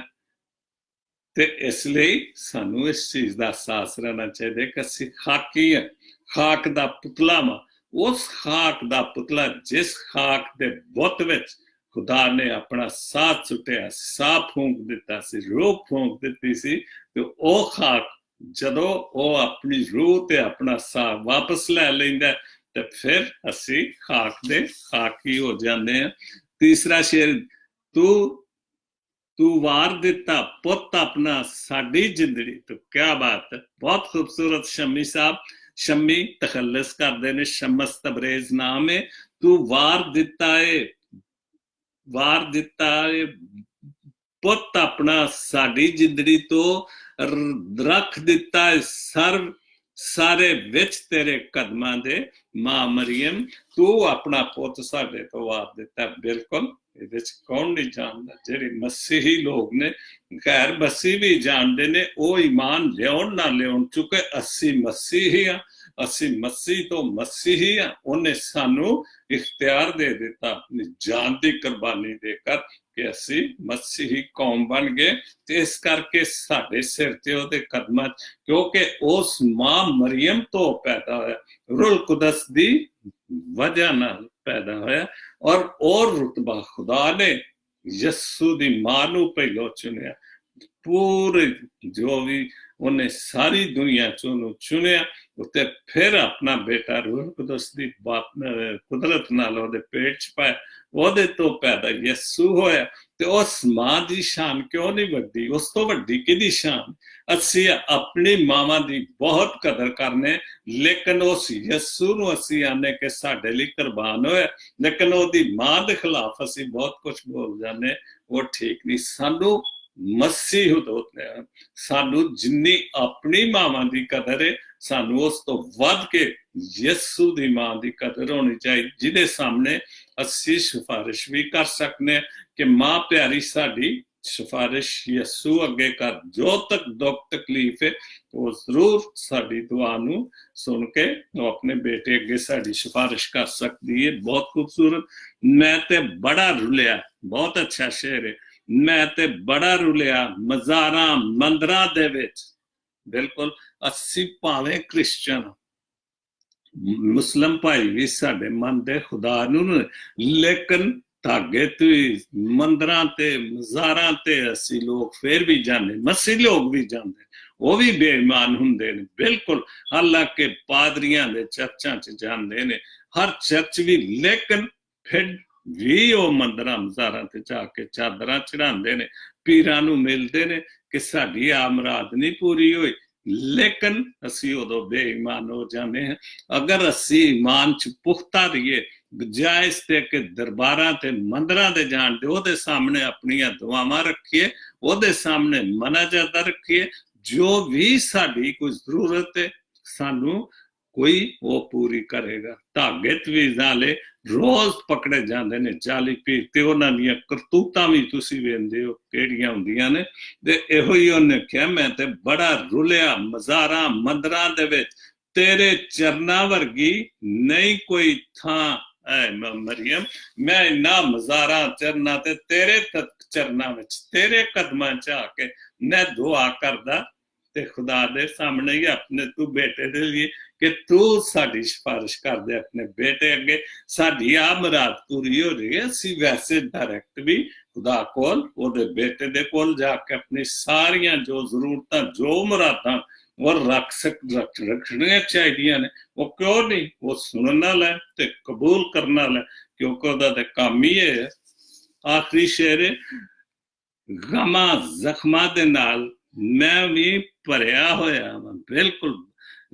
ते इसलिए सानू इस चीज का एहसास रहना चाहिए कि असी खाकी है, खाक दा पुतला वा। उस खाक दा पुतला जिस खाक दे बुत विच खुदा ने अपना साथ सुटिया, साह फूंक दिता सी, रूह फूंक दिती सी, ते ओ खाक जदों ओ अपनी रूह ते अपना साह वापस लै लैंदा ਤੇ ਫਿਰ ਅਸੀਂ ਖਾਕ ਦੇ ਖਾਕ ਹੀ ਹੋ ਜਾਂਦੇ ਹਾਂ। ਤੀਸਰਾ ਸ਼ੇਰ, ਤੂੰ ਵਾਰ ਦਿੱਤਾ ਪੁੱਤ ਆਪਣਾ ਸਾਡੀ ਜ਼ਿੰਦੜੀ ਤੋਂ। ਕਿਆ ਬਾਤ ਹੈ, ਬਹੁਤ ਖੂਬਸੂਰਤ ਸ਼ਮੀ ਸਾਹਿਬ। ਸ਼ਮੀ ਤਖੱਲਸ ਕਰਦੇ ਨੇ, ਸ਼ਮਸ ਤਬਰੇਜ਼ ਨਾਮ ਹੈ। ਤੂੰ ਵਾਰ ਦਿੱਤਾ ਏ ਪੁੱਤ ਆਪਣਾ ਸਾਡੀ ਜ਼ਿੰਦੜੀ ਤੋਂ, ਰੱਖ ਦਿੱਤਾ ਏ ਸਾਰੇ ਵਿੱਚ ਤੇਰੇ ਕਦਮਾਂ ਦੇ। ਮਾਂ ਮਰੀਮ ਤੂੰ ਆਪਣਾ ਪੁੱਤ ਸਾਡੇ ਤੋਂ ਵਾਰ ਦਿੱਤਾ। ਬਿਲਕੁਲ ਇਹਦੇ ਚ ਕੌਣ ਨਹੀਂ ਜਾਣਦਾ, ਜਿਹੜੇ ਮਸੀਹੀ ਲੋਕ ਨੇ, ਗੈਰ ਮਸੀਹ ਵੀ ਜਾਣਦੇ ਨੇ, ਉਹ ਈਮਾਨ ਲਿਆਉਣ ਨਾ ਲਿਆਉਣ, ਚੁੱਕੇ ਅਸੀਂ ਮਸੀਹੀ ਹਾਂ, ਅਸੀਂ ਮਸੀਹ ਤੋਂ ਮਸੀਹੀ ਹਾਂ। ਉਹਨੇ ਸਾਨੂੰ ਇਖਤਿਆਰ ਦੇ ਦਿੱਤਾ ਆਪਣੀ ਜਾਨ ਦੀ ਕੁਰਬਾਨੀ ਦੇ ਕਰ ਕਿ ਅਸੀਂ ਮਸੀਹੀ ਕੌਮ ਬਣ ਗਏ। ਤੇ ਇਸ ਕਰਕੇ ਸਾਡੇ ਸਿਰ ਤੇ ਉਹਦੇ ਕਦਮਾਂ, ਕਿਉਂਕਿ ਉਸ ਮਾਂ ਮਰੀਮ ਤੋਂ ਪੈਦਾ ਹੋਇਆ, ਰੂਲ ਕੁਦਸ ਦੀ ਵਜ੍ਹਾ ਨਾਲ ਪੈਦਾ ਹੋਇਆ। ਔਰ ਉਹ ਰੁਤਬਾ ਖੁਦਾ ਨੇ ਯਸੂ ਦੀ ਮਾਂ ਨੂੰ ਪਹਿਲੋਂ ਚੁਣਿਆ। ਪੂਰੇ ਜੋ ਵੀ ਉਹਨੇ ਸਾਰੀ ਦੁਨੀਆ ਚ ਉਹਨੂੰ ਚੁਣਿਆ, ਤੇ ਫਿਰ ਆਪਣਾ ਬੇਟਾ ਰੂਹ ਕੁਦਸ ਦੀ ਕੁਦਰਤ ਨਾਲ ਉਹਦੇ ਪੇਟ ਚ ਪਾਇਆ, ਉਹਦੇ ਤੋਂ ਪੈਦਾ ਯਸੂ ਹੋਇਆ। ਤੇ ਉਸ ਮਾਂ ਦੀ ਸ਼ਾਨ ਕਿਉਂ ਨਹੀਂ ਵੱਡੀ? ਉਸ ਤੋਂ ਵੱਡੀ ਕਿਹਦੀ ਸ਼ਾਨ? ਅਸੀਂ ਆਪਣੀ ਮਾਵਾਂ ਦੀ ਬਹੁਤ ਕਦਰ ਕਰਨੇ, ਲੇਕਿਨ ਉਸ ਯਸੂ ਨੂੰ ਅਸੀਂ ਆਨੇ ਕਿ ਸਾਡੇ ਲਈ ਕੁਰਬਾਨ ਹੋਇਆ, ਲੇਕਿਨ ਉਹਦੀ ਮਾਂ ਦੇ ਖਿਲਾਫ ਅਸੀਂ ਬਹੁਤ ਕੁਝ ਬੋਲ ਜਾਂਦੇ, ਉਹ ਠੀਕ ਨਹੀਂ। ਸਾਨੂੰ ਮਸੀਹ ਹੋਇਆ, ਸਾਨੂੰ ਜਿੰਨੀ ਆਪਣੀ ਮਾਵਾਂ ਦੀ ਕਦਰ ਹੈ, ਸਾਨੂੰ ਉਸ ਤੋਂ ਵੱਧ ਕੇ ਯਸੂ ਦੀ ਮਾਂ ਦੀ ਕਦਰ ਹੋਣੀ ਚਾਹੀਦੀ, ਜਿਹਦੇ ਸਾਹਮਣੇ ਅਸੀਂ ਸਿਫਾਰਿਸ਼ ਵੀ ਕਰ ਸਕਨੇ ਕਿ ਮਾਂ ਪਿਆਰੀ ਸਾਡੀ ਸਿਫਾਰਿਸ਼ ਯਸੂ ਅੱਗੇ ਕਰ। ਜੋ ਤੱਕ ਦੁੱਖ ਤਕਲੀਫ ਹੈ, ਉਹ ਜ਼ਰੂਰ ਸਾਡੀ ਦੁਆ ਨੂੰ ਸੁਣ ਕੇ ਉਹ ਆਪਣੇ ਬੇਟੇ ਅੱਗੇ ਸਾਡੀ ਸਿਫਾਰਿਸ਼ ਕਰ ਸਕਦੀ ਹੈ। ਬਹੁਤ ਖੂਬਸੂਰਤ। ਮੈਂ ਤੇ ਬੜਾ ਰੁਲਿਆ, ਬਹੁਤ ਅੱਛਾ ਸ਼ੇਰ ਹੈ। ਮੈਂ ਤੇ ਬੜਾ ਰੁਲਿਆ ਮਜ਼ਾਰਾਂ ਮੰਦਰਾਂ ਦੇ ਵਿੱਚ। ਬਿਲਕੁਲ, ਅਸੀਂ ਭਾਵੇਂ ਕ੍ਰਿਸਚਨ, ਮੁਸਲਮ ਭਾਈ ਵੀ ਸਾਡੇ ਮੰਨਦੇ ਖੁਦਾ ਨੂੰ, ਲੇਕਿਨ ਧਾਗੇ ਤੇ ਮੰਦਰਾਂ ਤੇ ਮਜ਼ਾਰਾਂ ਤੇ ਅਸੀਂ ਲੋਕ ਫਿਰ ਵੀ ਜਾਂਦੇ, ਮਸੀਹ ਲੋਕ ਵੀ ਜਾਂਦੇ, ਉਹ ਵੀ ਬੇਈਮਾਨ ਹੁੰਦੇ ਨੇ। ਬਿਲਕੁਲ, ਹਾਲਾਂਕਿ ਪਾਦਰੀਆਂ ਦੇ ਚਰਚਾਂ ਚ ਜਾਂਦੇ ਨੇ, ਹਰ ਚਰਚ ਵੀ, ਲੇਕਿਨ ਫਿਰ ਵੀ ਉਹ ਮੰਦਰਾਂ ਮਜ਼ਾਰਾਂ ਤੇ ਜਾ ਕੇ ਚਾਦਰਾਂ ਚੜਾਉਂਦੇ ਨੇ, ਪੀਰਾਂ ਨੂੰ ਮਿਲਦੇ ਨੇ ਕਿ ਸਾਡੀ ਆ ਮੁਰਾਦ ਨਹੀਂ ਪੂਰੀ ਹੋਈ, ਲੇਕਿਨ ਅਸੀਂ ਉਦੋਂ ਬੇਈਮਾਨ ਹੋ ਜਾਂਦੇ ਹਾਂ। ਅਗਰ ਅਸੀਂ ਈਮਾਨ ਚ ਪੁਖਤਾ ਰਹੀਏ, ਬਜਾਏ ਇਸ ਤੇ ਕਿ ਦਰਬਾਰਾਂ ਤੇ ਮੰਦਰਾਂ ਦੇ ਜਾਣ ਦੇ, ਉਹਦੇ ਸਾਹਮਣੇ ਆਪਣੀਆਂ ਦੁਆਵਾਂ ਰੱਖੀਏ, ਉਹਦੇ ਸਾਹਮਣੇ ਮਨਾਜਾਤਾਂ ਰੱਖੀਏ, ਜੋ ਵੀ ਸਾਡੀ ਕੋਈ ਜ਼ਰੂਰਤ ਹੈ ਸਾਨੂੰ ਕੋਈ ਉਹ ਪੂਰੀ ਕਰੇਗਾ। ਧਾਗੇ ਤਵੀਜ਼ਾਂ ਰੋਜ਼ ਪਕੜੇ ਜਾਂਦੇ ਨੇ ਜਾਲੀ ਪੀਰ, ਤੇ ਉਹਨਾਂ ਦੀਆਂ ਕਰਤੂਤਾਂ ਵੀ ਤੁਸੀਂ ਵੇਖਦੇ ਹੋ ਕਿਹੜੀਆਂ ਹੁੰਦੀਆਂ ਨੇ। ਤੇ ਇਹੋ ਹੀ ਉਹਨੇ ਕਿਹਾ, ਮੈਂ ਤੇ ਬੜਾ ਰੁਲਿਆ ਮਜ਼ਾਰਾਂ ਮੰਦਰਾਂ ਦੇ ਵਿੱਚ, ਤੇਰੇ ਚਰਨਾਂ ਵਰਗੀ ਨਹੀਂ ਕੋਈ ਥਾਂ ਐ ਮਰੀਮ। ਮੈਂ ਇੰਨਾ ਮਜ਼ਾਰਾਂ ਚਰਨਾਂ ਤੇ ਤੇਰੇ ਚਰਨਾਂ ਵਿੱਚ, ਤੇਰੇ ਕਦਮਾਂ ਚ ਆ ਕੇ ਮੈਂ ਦੁਆ ਕਰਦਾ ਤੇ ਖੁਦਾ ਦੇ ਸਾਹਮਣੇ ਹੀ ਆਪਣੇ ਤੂੰ ਬੇਟੇ ਦੇ ਲਈ ਕਿ ਤੂੰ ਸਾਡੀ ਸਿਫਾਰਿਸ਼ ਕਰਦੇ ਆਪਣੇ ਬੇਟੇ ਅੱਗੇ, ਸਾਡੀ ਆ ਮੁਰਾਦ ਪੂਰੀ ਹੋ ਰਹੀ ਹੈ। ਅਸੀਂ ਵੈਸੇ ਡਾਇਰੈਕਟ ਵੀ ਖੁਦਾ ਕੋਲ, ਉਹਦੇ ਬੇਟੇ ਦੇ ਕੋਲ ਜਾ ਕੇ ਆਪਣੀ ਸਾਰੀਆਂ ਜੋ ਜ਼ਰੂਰਤਾਂ, ਜੋ ਮੁਰਾਦਾਂ ਉਹ ਰੱਖਣੀਆਂ ਚਾਹੀਦੀਆਂ ਨੇ। ਉਹ ਕਿਉਂ ਨਹੀਂ? ਉਹ ਸੁਣਨ ਵਾਲਾ ਹੈ ਤੇ ਕਬੂਲ ਕਰਨ ਵਾਲਾ, ਕਿਉਂਕਿ ਉਹਦਾ ਤੇ ਕੰਮ ਹੀ ਹੈ। ਆਖਰੀ ਸ਼ੇਰ, ਗਮਾਂ ਜ਼ਖਮਾਂ ਦੇ ਨਾਲ ਮੈਂ ਵੀ ਭਰਿਆ ਹੋਇਆ ਵਾਂ। ਬਿਲਕੁਲ,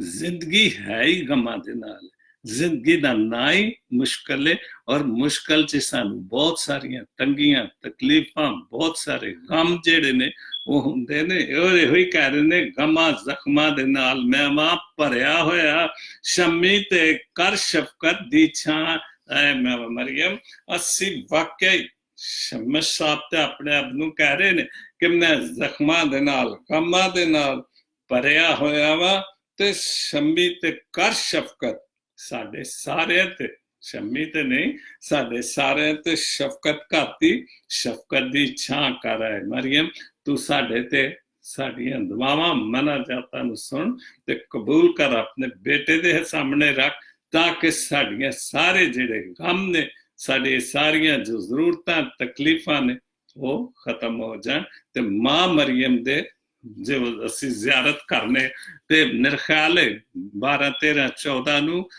ਜ਼ਿੰਦਗੀ ਹੈ ਹੀ ਗਮਾਂ ਦੇ ਨਾਲ, ਜ਼ਿੰਦਗੀ ਦਾ ਨਾਂ ਹੀ ਮੁਸ਼ਕਲ ਹੈ, ਔਰ ਮੁਸ਼ਕਲ ਚ ਸਾਨੂੰ ਬਹੁਤ ਸਾਰੀਆਂ ਤੰਗੀਆਂ ਤਕਲੀਫਾਂ, ਬਹੁਤ ਸਾਰੇ ਗਮ ਜਿਹੜੇ ਨੇ ਉਹ ਹੁੰਦੇ ਨੇ। ਇਹੋ ਹੀ ਕਹਿ ਰਹੇ ਨੇ, ਗਮਾਂ ਜ਼ਖਮਾਂ ਦੇ ਨਾਲ ਮੈਂ ਵਾਂ ਭਰਿਆ ਹੋਇਆ, ਸ਼ਮੀ ਤੇ ਕਰ ਸ਼ਫਕਤ ਦੀ ਛਾਂ ਐ ਮਰੀਮ। ਅਸੀਂ ਵਾਕਈ ਸ਼ਮਸ ਸਾਹਿਬ ਤੇ ਆਪਣੇ ਆਪ ਨੂੰ ਕਹਿ ਰਹੇ ਨੇ ਕਿ ਮੈਂ ਜ਼ਖਮਾਂ ਦੇ ਨਾਲ, ਗਮਾਂ ਦੇ ਨਾਲ ਭਰਿਆ ਹੋਇਆ ਵਾ, ਤੇ ਸ਼ਮੀ ਤੇ ਕਰ ਸ਼ਫਕਤ ਸਾਡੇ ਸਾਰਿਆਂ ਤੇ, ਸ਼ਮੀ ਤੇ ਨਹੀਂ ਸਾਡੇ ਸਾਰਿਆਂ ਤੇ ਸ਼ਫਕਤ ਕਰਤੀ, ਸ਼ਫਕਤ ਦੀ ਛਾਂ ਕਰ ਹੈ ਮਰੀਮ। ਤੂੰ ਸਾਡੇ ਤੇ ਸਾਡੀਆਂ ਦੁਆਵਾਂ ਮਨਾਜਾਤਾਂ ਨੂੰ ਸੁਣ ਤੇ ਕਬੂਲ ਕਰ, ਆਪਣੇ ਬੇਟੇ ਦੇ ਸਾਹਮਣੇ ਰੱਖ, ਤਾਂ ਕਿ ਸਾਡੀਆਂ ਸਾਰੇ ਜਿਹੜੇ ਗਮ ਨੇ, ਸਾਡੀਆਂ ਸਾਰੀਆਂ ਜੋ ਜ਼ਰੂਰਤਾਂ ਤਕਲੀਫਾਂ ਨੇ ਉਹ ਖਤਮ ਹੋ ਜਾਣ, ਤੇ ਮਾਂ ਮਰੀਮ ਦੇ جو ਅਸੀਂ ਜ਼ਿਆਰਤ ਕਰਨੇ ਤੇ ਮੇਰੇ ਖਿਆਲ ਹੈ 12 13 14 ਨੂੰ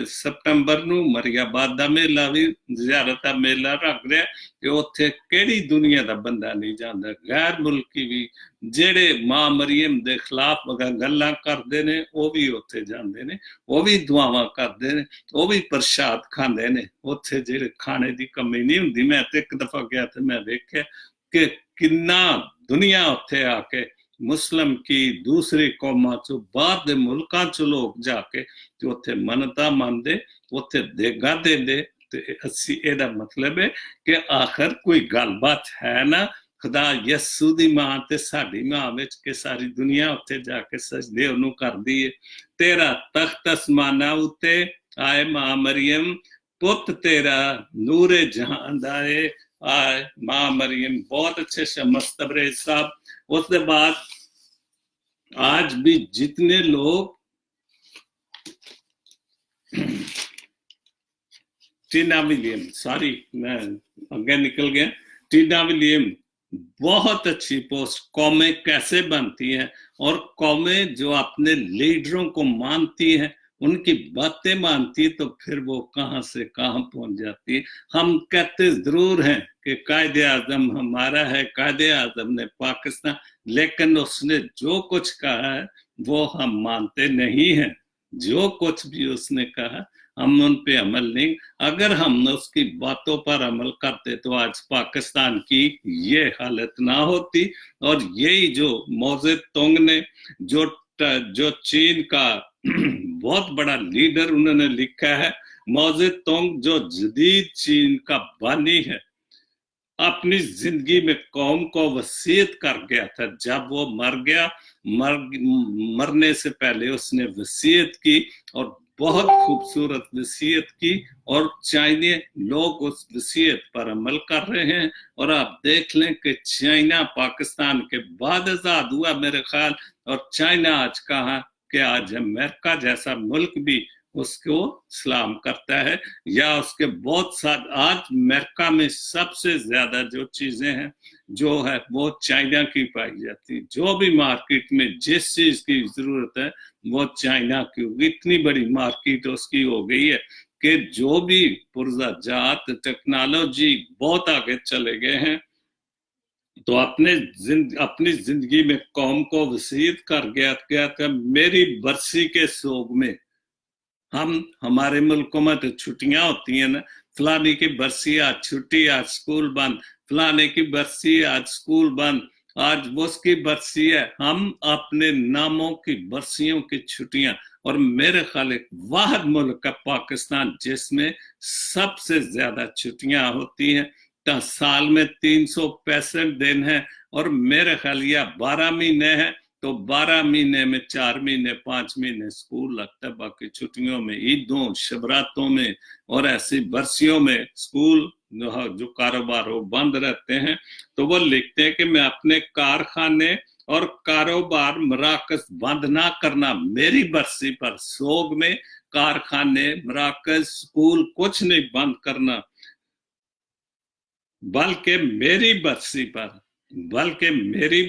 ਸਤੰਬਰ ਨੂੰ ਮਰੀਆਬਾਦ ਦਾ ਮੇਲਾ ਵੀ ਜ਼ਿਆਰਤ ਦਾ ਮੇਲਾ ਰੱਖ ਰਿਹਾ ਕਿ ਉੱਥੇ ਕਿਹੜੀ ਦੁਨੀਆ ਦਾ ਬੰਦਾ ਨਹੀਂ ਜਾਂਦਾ, ਗੈਰ ਮੁਲਕੀ ਵੀ ਜਿਹੜੇ ਮਾਂ ਮਰੀਮ ਦੇ ਖਿਲਾਫ ਗੱਲਾਂ ਕਰਦੇ ਨੇ ਉਹ ਵੀ ਉੱਥੇ ਜਾਂਦੇ ਨੇ, ਉਹ ਵੀ ਦੁਆਵਾਂ ਕਰਦੇ ਨੇ, ਉਹ ਵੀ ਪ੍ਰਸ਼ਾਦ ਖਾਂਦੇ ਨੇ ਉੱਥੇ, ਜਿਹੜੇ ਖਾਣੇ ਦੀ ਕਮੀ ਨਹੀਂ ਹੁੰਦੀ। ਮੈਂ ਤੇ ਇੱਕ ਦਫਾ ਗਿਆ ਤੇ ਮੈਂ ਵੇਖਿਆ ਕਿ ਕਿੰਨਾ ਦੁਨੀਆ ਉੱਥੇ ਆ ਕੇ ਮੁਸਲਮ ਕੀ ਦੂਸਰੀ ਕੌਮਾਂ ਚੋਂ ਬਾਹਰ ਦੇ ਮੁਲਕਾਂ ਚ ਲੋਕ ਜਾ ਕੇ ਤੇ ਉੱਥੇ ਮੰਨਤਾਂ ਮੰਨਦੇ, ਉੱਥੇ ਦੇਗਾ ਦਿੰਦੇ। ਤੇ ਅਸੀਂ ਇਹਦਾ ਮਤਲਬ ਹੈ ਕਿ ਆਖਰ ਕੋਈ ਗੱਲਬਾਤ ਹੈ ਨਾ ਖੁਦਾ ਯਸੂ ਦੀ ਮਾਂ ਤੇ ਸਾਡੀ ਮਾਂ ਵਿੱਚ ਕਿ ਸਾਰੀ ਦੁਨੀਆ ਉੱਥੇ ਜਾ ਕੇ ਸਜਦੇ ਉਹਨੂੰ ਕਰਦੀ ਹੈ। ਤੇਰਾ ਤਖਤ ਅਸਮਾਨਾਂ ਉੱਤੇ ਆਏ ਮਾਂ ਮਰੀਮ, ਪੁੱਤ ਤੇਰਾ ਨੂਰੇ ਜਹਾਨ ਦਾ ਹੈ आए माँ मरियम। बहुत अच्छे से मस्तबरे साहब। उसके बाद आज भी जितने लोग टीना विलियम, सॉरी मैं आगे निकल गया, टीना विलियम बहुत अच्छी पोस्ट। कौमें कैसे बनती हैं और कौमें जो अपने लीडरों को मानती हैं, उनकी बातें मानती तो फिर वो कहाँ से कहाँ पहुंच जाती है। हम कहते जरूर हैं कि कायदे आजम हमारा है, कायदे आजम ने पाकिस्तान, लेकिन उसने जो कुछ कहा है वो हम मानते नहीं हैं। जो कुछ भी उसने कहा हम उन पे अमल नहीं, अगर हम उसकी बातों पर अमल करते तो आज पाकिस्तान की ये हालत ना होती। और यही जो मौजे तुंग ने जो चीन का बहुत बड़ा लीडर उन्होंने लिखा है, मौजे तुंग जो जदीद चीन का बानी है, अपनी जिंदगी में कौम को वसीयत कर गया था। जब वो मर गया, मरने से पहले उसने वसीयत की और बहुत खूबसूरत वसीयत की, और चाइना लोग उस वसीयत पर अमल कर रहे हैं। और आप देख लें कि चाइना पाकिस्तान के बाद आजाद हुआ मेरे ख्याल, और चाइना आज कहाँ कि आज अमेरिका जैसा मुल्क भी उसको सलाम करता है, या उसके बहुत साथ। आज अमेरिका में सबसे ज्यादा जो चीजें हैं जो है वो चाइना की पाई जाती है। जो भी मार्केट में जिस चीज की जरूरत है वो चाइना की, इतनी बड़ी मार्केट उसकी हो गई है कि जो भी पुर्जा जात टेक्नोलॉजी बहुत आगे चले गए हैं। तो अपनी जिंदगी में कौम को वसीयत कर गया था। मेरी बरसी के सोग में हमारे मुल्कों में तो छुट्टियां होती हैं ना, फलानी की बरसी आज छुट्टी, आज स्कूल बंद, फलाने की बरसी आज स्कूल बंद, आज उसकी बरसी है। हम अपने नामों की बरसियों की छुट्टियां, और मेरे ख्याल एक वाहिद मुल्क है पाकिस्तान जिसमें सबसे ज्यादा छुट्टियां होती हैं। साल में 365 दिन है, और मेरे ख्याल या 12 महीने हैं तो 12 महीने में 4 महीने 5 महीने स्कूल लगता है, बाकी छुट्टियों में, ईदों शबरातों में और ऐसी बरसियों में स्कूल जो कारोबार वो बंद रहते हैं। तो वो लिखते हैं कि मैं अपने कारखाने और कारोबार मराकज बंद ना करना, मेरी बरसी पर सोग में कारखाने मराकज स्कूल कुछ नहीं बंद करना, बल्कि मेरी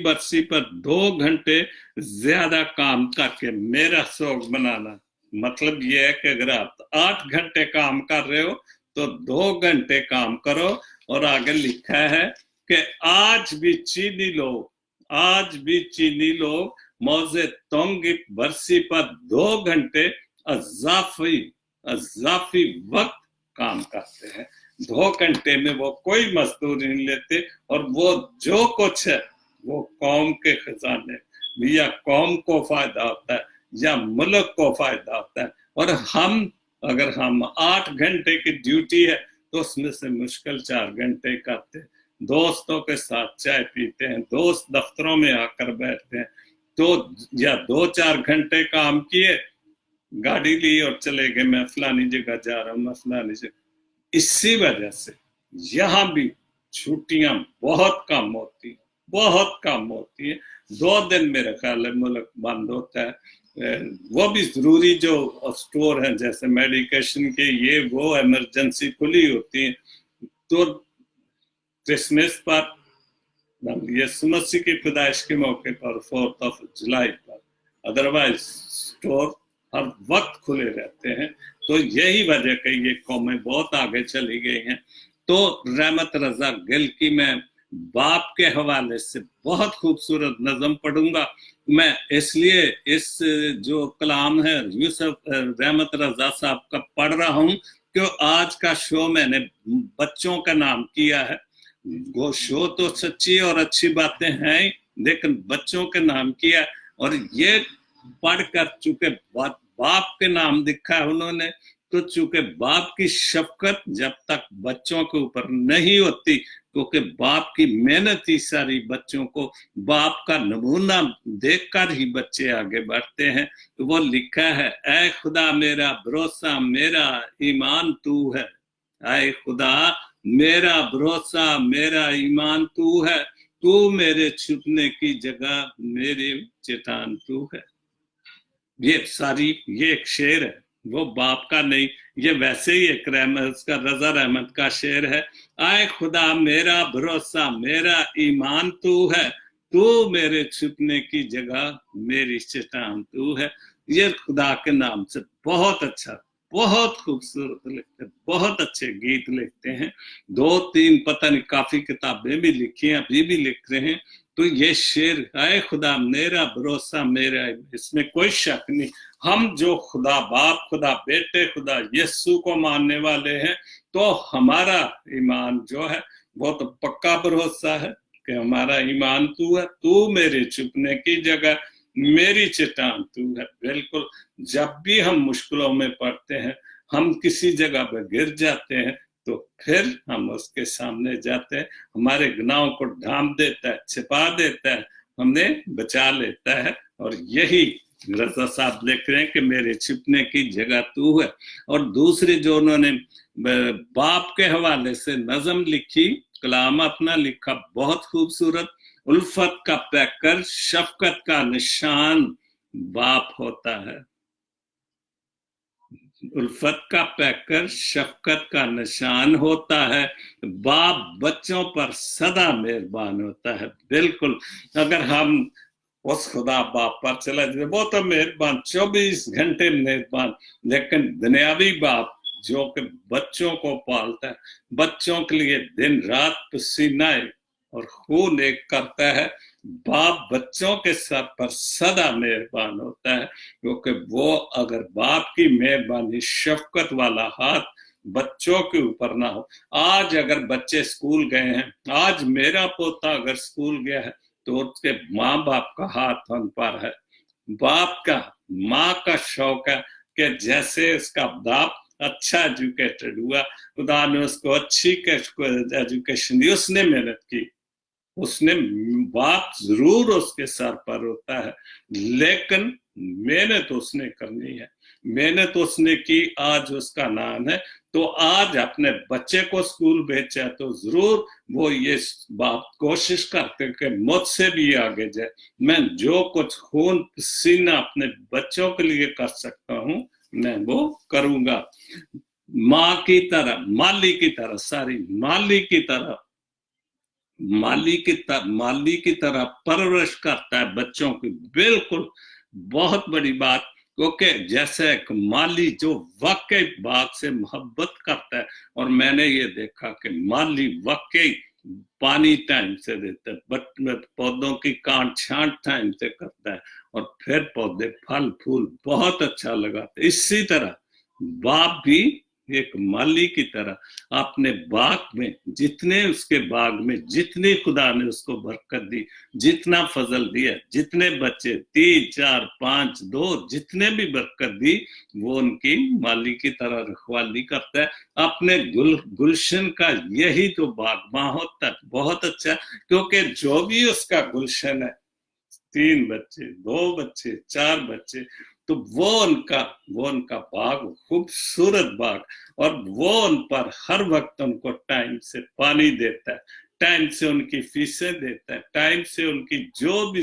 बरसी पर 2 घंटे ज्यादा काम करके मेरा शौक बनाना। मतलब ये है कि अगर आप 8 घंटे काम कर रहे हो तो 2 घंटे काम करो। और आगे लिखा है कि आज भी चीनी लोग मौजे तुंग की बरसी पर 2 घंटे अजाफी वक्त काम करते हैं। 2 घंटे में वो कोई मजदूरी नहीं लेते, और वो जो कुछ है वो कौम के खजाने या कौम को फायदा होता है या मुल्क को फायदा होता है। और अगर हम 8 घंटे की ड्यूटी है तो उसमें से मुश्किल 4 घंटे करते हैं, दोस्तों के साथ चाय पीते हैं, दोस्त दफ्तरों में आकर बैठते हैं, तो या 2-4 घंटे काम किए, गाड़ी ली और चले गए, मैं फलानी जगह जा रहा हूँ, मैं फलानी जगह। इसी वजह से यहाँ भी छुट्टियां बहुत कम होती है। 2 दिन मेरे ख्याल है मुल्क बंद होता है। वो भी जरूरी जो स्टोर हैं जैसे मेडिकेशन के ये वो इमरजेंसी खुली होती है। तो क्रिसमस पर यीशु मसीह की पैदाइश के मौके पर 4 जुलाई पर, अदरवाइज स्टोर हर वक्त खुले रहते हैं। तो यही वजह कि ये कौमें बहुत आगे चली गई हैं। तो रहमत रजा गिल की मैं बाप के हवाले से बहुत खूबसूरत नज़म पढ़ूंगा। मैं इसलिए इस जो कलाम है यूसुफ रहमत रजा साहब का पढ़ रहा हूँ कि आज का शो मैंने बच्चों का नाम किया है। वो शो तो सच्ची और अच्छी बातें हैं, लेकिन बच्चों के नाम किया। और ये पढ़कर चूंकि बाप के नाम लिखा है उन्होंने, तो चूंकि बाप की शफकत जब तक बच्चों के ऊपर नहीं होती, क्योंकि बाप की मेहनत ही सारी बच्चों को बाप का नमूना देखकर ही बच्चे आगे बढ़ते हैं। तो वो लिखा है, ऐ खुदा मेरा भरोसा मेरा ईमान तू है, ऐ खुदा मेरा भरोसा मेरा ईमान तू है, तू मेरे छुपने की जगह मेरे चट्टान तू है। ये एक शेर है, वो बाप का नहीं, ये वैसे ही एक रहमत का रजा रहमत का शेर है। आए खुदा मेरा भरोसा मेरा ईमान तू है, तू मेरे छुपने की जगह मेरी चट्टान तू है। ये खुदा के नाम से बहुत अच्छा, बहुत खूबसूरत लिखते, बहुत अच्छे गीत लिखते हैं। 2-3 पता नहीं काफी किताबें भी लिखी हैं, अभी भी लिख रहे हैं। तो ये शेर, आए खुदा मेरा भरोसा मेरा, इसमें कोई शक नहीं। हम जो खुदा बाप खुदा बेटे खुदा यीशु को मानने वाले हैं, तो हमारा ईमान जो है वो तो पक्का भरोसा है कि हमारा ईमान तू है, तू मेरे छुपने की जगह मेरी चट्टान तू है। बिल्कुल, जब भी हम मुश्किलों में पड़ते हैं, हम किसी जगह पर गिर जाते हैं, तो फिर हम उसके सामने जाते हैं, हमारे गुनाहों को ढांप देता है, छिपा देता है, हमें बचा लेता है। और यही रजा साहब लिख रहे हैं कि मेरे छिपने की जगह तू है। और दूसरी जो उन्होंने बाप के हवाले से नज़म लिखी, कलाम अपना लिखा, बहुत खूबसूरत, उल्फत का पैकर शफकत का निशान बाप होता है, उल्फत का पैकर शफकत का निशान होता है, बाप बच्चों पर सदा मेहरबान होता है। बिल्कुल, अगर हम उस खुदा बाप पर चला जाए, वो तो मेहरबान 24 घंटे मेहरबान, लेकिन दुनियावी बाप जो कि बच्चों को पालता है, बच्चों के लिए दिन रात पसीना और खून एक करता है, बाप बच्चों के सर पर सदा मेहरबान होता है। क्योंकि वो अगर बाप की मेहरबानी शफकत वाला हाथ बच्चों के ऊपर ना हो, आज अगर बच्चे स्कूल गए हैं, आज मेरा पोता अगर स्कूल गया है, तो उसके माँ बाप का हाथ उन पर है। बाप का, माँ का शौक है कि जैसे उसका बाप अच्छा एजुकेटेड हुआ, खुदा ने उसको अच्छी एजुकेशन दी, उसने मेहनत की, उसने बाप जरूर उसके सर पर होता है, लेकिन मेहनत उसने करनी है, मेहनत उसने की, आज उसका नाम है। तो आज अपने बच्चे को स्कूल भेजा तो जरूर वो ये बाप कोशिश करते कि मुझसे भी आगे जाए, मैं जो कुछ खून पसीना अपने बच्चों के लिए कर सकता हूँ मैं वो करूंगा। माँ की तरह, माली की तरह, माली की तरह परवरिश करता है बच्चों की। बिल्कुल, बहुत बड़ी बात, क्योंकि जैसे एक माली जो वाकई बाग से मोहब्बत करता है, और मैंने ये देखा कि माली वाकई पानी टाइम से देता है, बट पौधों की काट छांट टाइम से करता है, और फिर पौधे फल फूल बहुत अच्छा लगाते। इसी तरह बाप भी एक माली की तरह अपने बाग में, जितने उसके बाग में जितनी खुदा ने उसको बरकत दी, जितना फजल दिया, जितने बच्चे 3, 4, 5, 2 जितने भी बरकत दी, वो उनकी माली की तरह रखवाली करता है। अपने गुलशन का यही तो बागबां होता है, बहुत अच्छा, क्योंकि जो भी उसका गुलशन है, 3 बच्चे 2 बच्चे 4 बच्चे, तो वो उनका बाग, खूबसूरत बाग, और वो उन पर हर वक्त उनको टाइम से पानी देता है, टाइम से उनकी फीसें देता है, टाइम से उनकी जो भी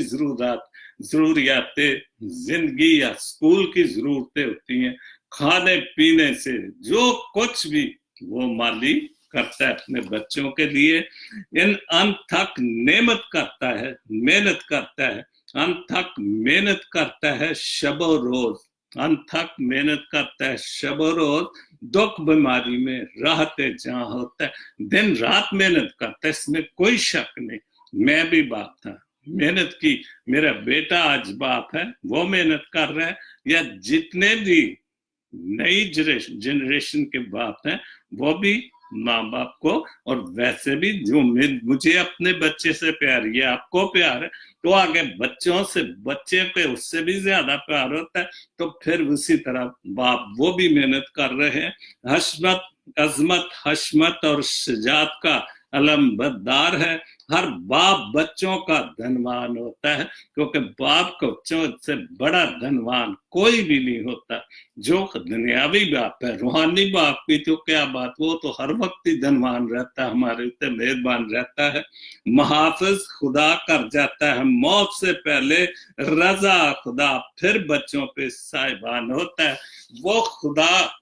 जरूरियातें जिंदगी या स्कूल की जरूरतें होती हैं, खाने पीने से जो कुछ भी, वो माली करता है अपने बच्चों के लिए, इन अनथक नेमत करता है, मेहनत करता है, अनथक मेहनत करता है शबो रोज, अनथक मेहनत करता है शबो रोज, दुख बीमारी में राहते जहां होता है, दिन रात मेहनत करता है, इसमें कोई शक नहीं। मैं भी बाप था, मेहनत की, मेरा बेटा आज बाप है, वो मेहनत कर रहा है, या जितने भी नई जनरेशन के बाप हैं वो भी माँ बाप को, और वैसे भी जो मुझे अपने बच्चे से प्यार, ये आपको प्यार है, तो आगे बच्चों से, बच्चे पे उससे भी ज्यादा प्यार होता है। तो फिर उसी तरह बाप वो भी मेहनत कर रहे हैं। हशमत, अजमत, हशमत और शजात का अलमबरदार है। हर बाप बच्चों का धनवान होता है, क्योंकि बाप को बच्चों से बड़ा धनवान कोई भी नहीं होता। जो दुनियावी बाप है, रूहानी बाप की तो क्या बात, वो तो हर वक्त ही धनवान रहता है, हमारे ऊपर मेहरबान रहता है, मुहाफिज खुदा कर जाता है, मौत से पहले रजा खुदा फिर बच्चों पे साहिबान होता है। वो खुदा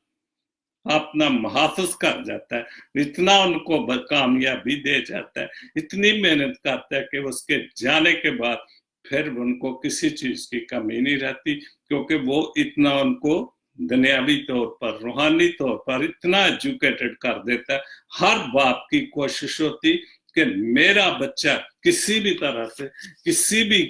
अपना मुहाफिज कर जाता है, इतना उनको कामयाबी दे जाता है, इतनी मेहनत करता है कि उसके जाने के बाद फिर उनको किसी चीज की कमी नहीं रहती, क्योंकि वो इतना उनको दुनियावी तौर पर, रूहानी तौर पर इतना एजुकेटेड कर देता है। हर बाप की कोशिश होती कि मेरा बच्चा किसी भी तरह से किसी भी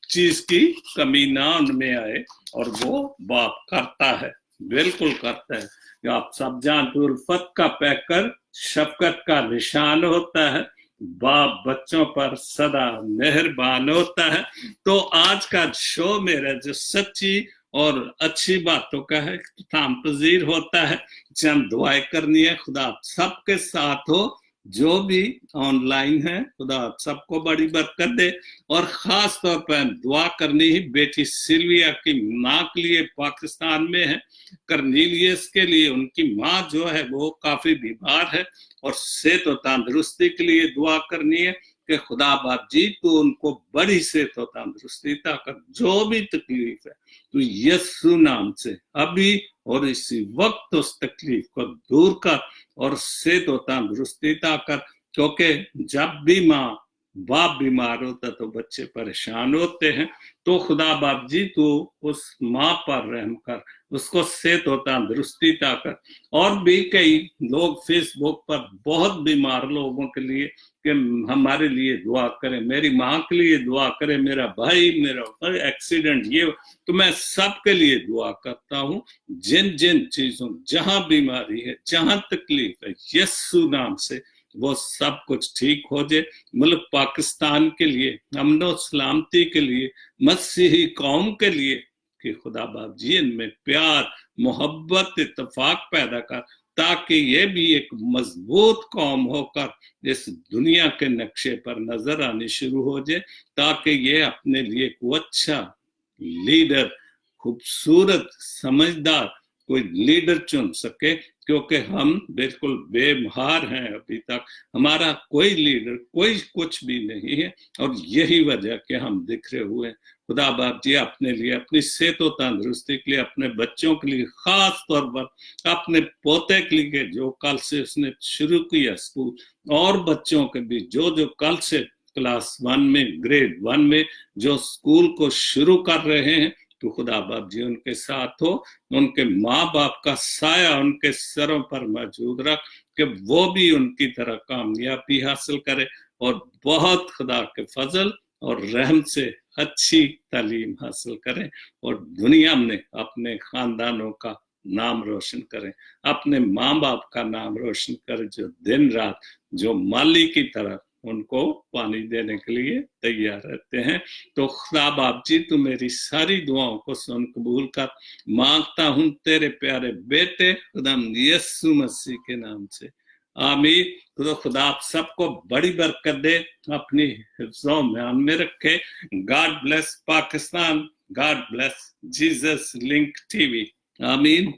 चीज की कमी ना उनमें आए, और वो बाप करता है, बिल्कुल करता है। आप सब जानते हो, उल्फत का पैकर शफकत का निशान होता है, बाप बच्चों पर सदा मेहरबान होता है। तो आज का शो मेरा जो सच्ची और अच्छी बातों का है, ताम पजीर होता है, चंद दुआएं करनी है। खुदा सबके साथ हो, जो भी ऑनलाइन है, खुदा सबको बड़ी बरकत दे। और खास तौर पर दुआ करनी ही बेटी सिल्विया की माँ के लिए, पाकिस्तान में है, करनीलियस के लिए। उनकी माँ जो है वो काफी बीमार है, और सेहत और तंदुरुस्ती के लिए दुआ करनी है कि खुदा बाप जी तो उनको बड़ी सेहत और तंदुरुस्ती ताकत, जो भी तकलीफ है तो यीशु नाम से अभी और इसी वक्त उस तकलीफ को दूर कर और सेहत और तंदुरुस्ती ताकत। क्योंकि जब भी माँ बाप बीमार होता तो बच्चे परेशान होते हैं। तो खुदा बाप जी तो उस माँ पर रहम कर, उसको सेहत और तंदुरुस्ती ताकत। और भी कई लोग फेसबुक पर बहुत बीमार लोगों के लिए कि हमारे लिए दुआ करें, मेरी माँ के लिए दुआ करें, मेरा भाई, मेरा एक्सीडेंट, ये, तो मैं सबके लिए दुआ करता हूँ। जिन जिन चीजों, जहां बीमारी है, जहां तकलीफ है, यीशु नाम से वो सब कुछ ठीक हो जाए। मुल्क पाकिस्तान के लिए, अमन सलामती के लिए, मसीही कौम के लिए, कि खुदा बाप जी इनमें प्यार, मोहब्बत, इत्तेफाक पैदा कर, ताकि ये भी एक मजबूत कौम होकर इस दुनिया के नक्शे पर नजर आनी शुरू हो जाए, ताकि ये अपने लिए कोई अच्छा लीडर, खूबसूरत, समझदार कोई लीडर चुन सके। क्योंकि हम बिल्कुल बेमहार हैं, अभी तक हमारा कोई लीडर, कोई कुछ भी नहीं है, और यही वजह कि हम बिखरे हुए हैं। खुदा बाप जी अपने लिए, अपनी सेहत और तंदुरुस्ती के लिए, अपने बच्चों के लिए, खास तौर पर अपने पोते के लिए जो कल से उसने शुरू किया स्कूल, और बच्चों के भी जो कल से क्लास 1 में, ग्रेड 1 में जो स्कूल को शुरू कर रहे हैं, तो खुदा बाप जी उनके साथ हो, उनके माँ बाप का साया उनके सरों पर मौजूद रख, कि वो भी उनकी तरह कामयाबी हासिल करे, और बहुत खुदा के फजल और रहम से अच्छी तालीम हासिल करें, और दुनिया में अपने खानदानों का नाम रोशन करें, अपने माँ बाप का नाम रोशन करें, जो दिन रात, जो माली की तरह उनको पानी देने के लिए तैयार रहते हैं। तो खुदा बाप जी तू मेरी सारी दुआओं को सुन कबूल कर। मांगता हूं तेरे प्यारे बेटे खुदा यीशु मसीह के नाम से, आमीन। तो खुदा आप सबको बड़ी बरकत दे, अपनी हिफ्ज़ों में रखे। God bless Pakistan, God bless Jesus link TV, आमीन।